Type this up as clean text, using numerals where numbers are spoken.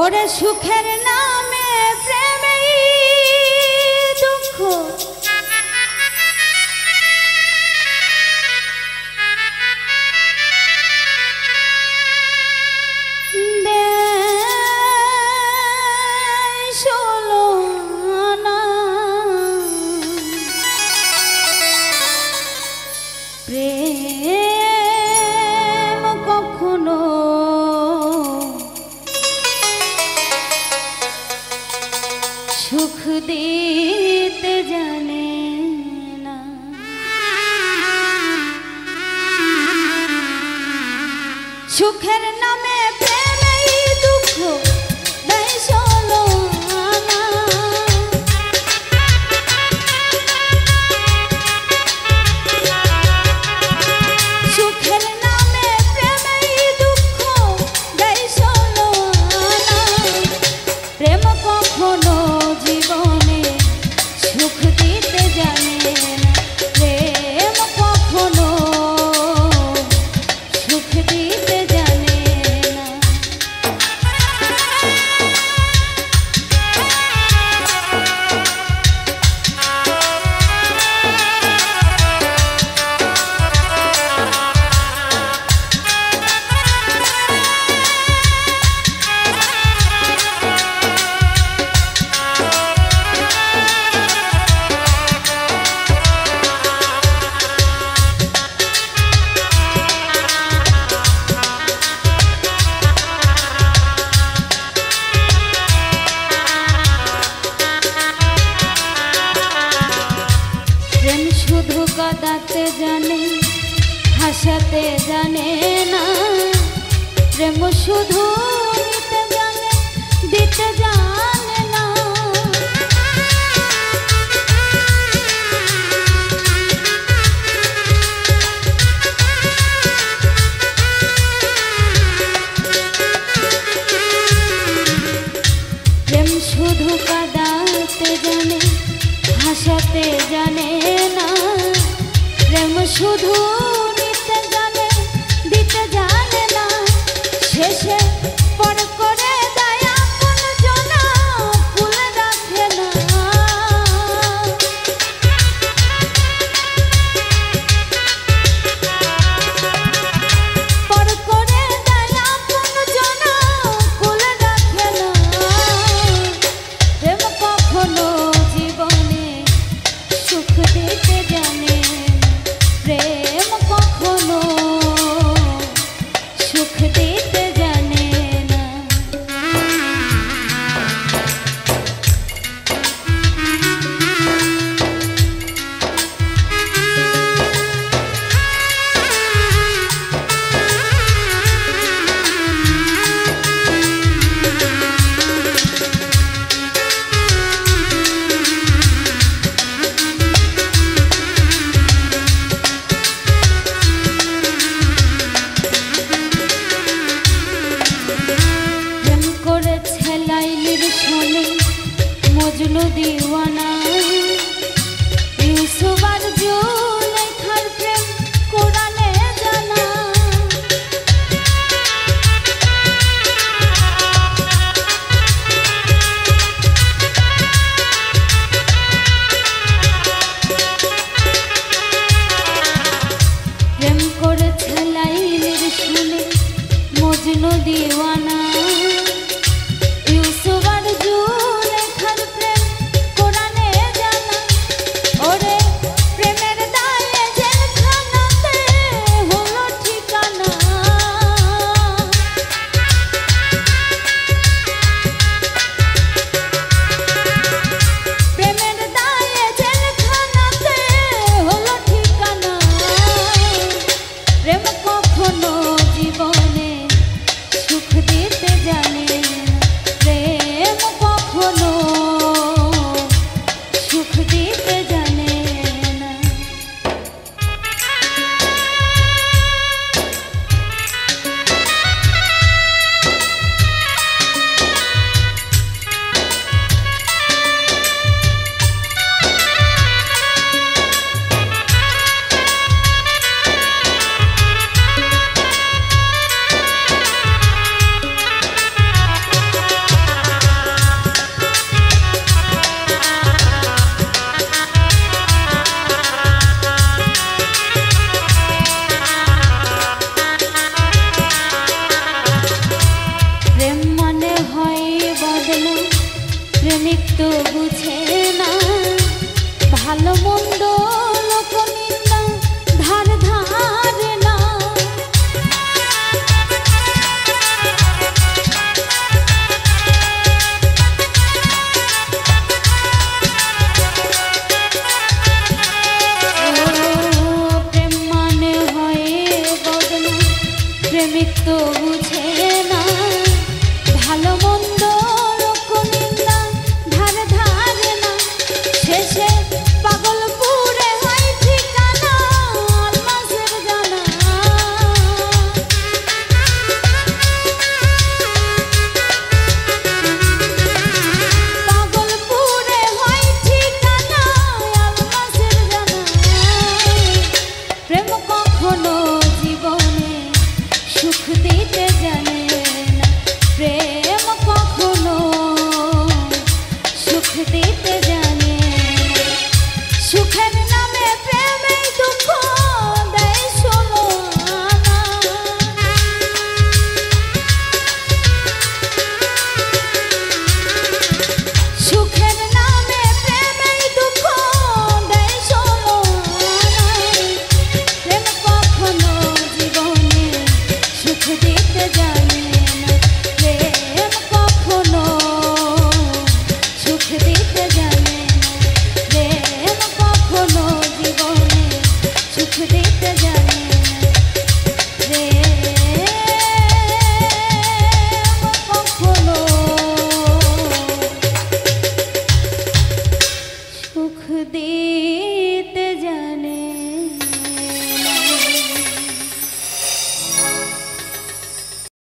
ওরে সুখের নামে প্রেমেই দুঃখ প্রেম কখনো সুখ দিতে জানে না। সুখের নামে প্রেমেই দুঃখ দেয় ষোলোআনা। সুখের নামে প্রেমেই দুঃখ দেয় ষোলোআনা। প্রেম কখনো জীবনে সুখ দিতে জানে না। প্রেম কখনো সুখ দিতে জানে না। প্রেম শুধু কাঁদাতে জানে হাসাতে জানে না। প্রেম শুধু নিতে জানে দিতে জানে না। প্রেম শুধু কাঁদাতে জানে হাসাতে জানে না। প্রেম শুধু নিতে জানে দিতে জানে না। শেষে পর করে দেয় আপন জনা ফুল রাখে না। পর করে দেয় আপন জনা ফুল রাখে না। প্রেম কখনো জীবনে সুখ দিতে জানে না। প্রেম কখনো সুখ দিতে জানে না। প্রেম করেছে লাইলির শোনে মজনু দিওয়ানা। ইউসুফ আর জুলেখার প্রেম কোরআনে জানা। প্রেম করেছে লাইলির শোনে মজনু দিওয়ানা। ইউসুফ আর জুলেখার প্রেম কোরআনে তো বুঝে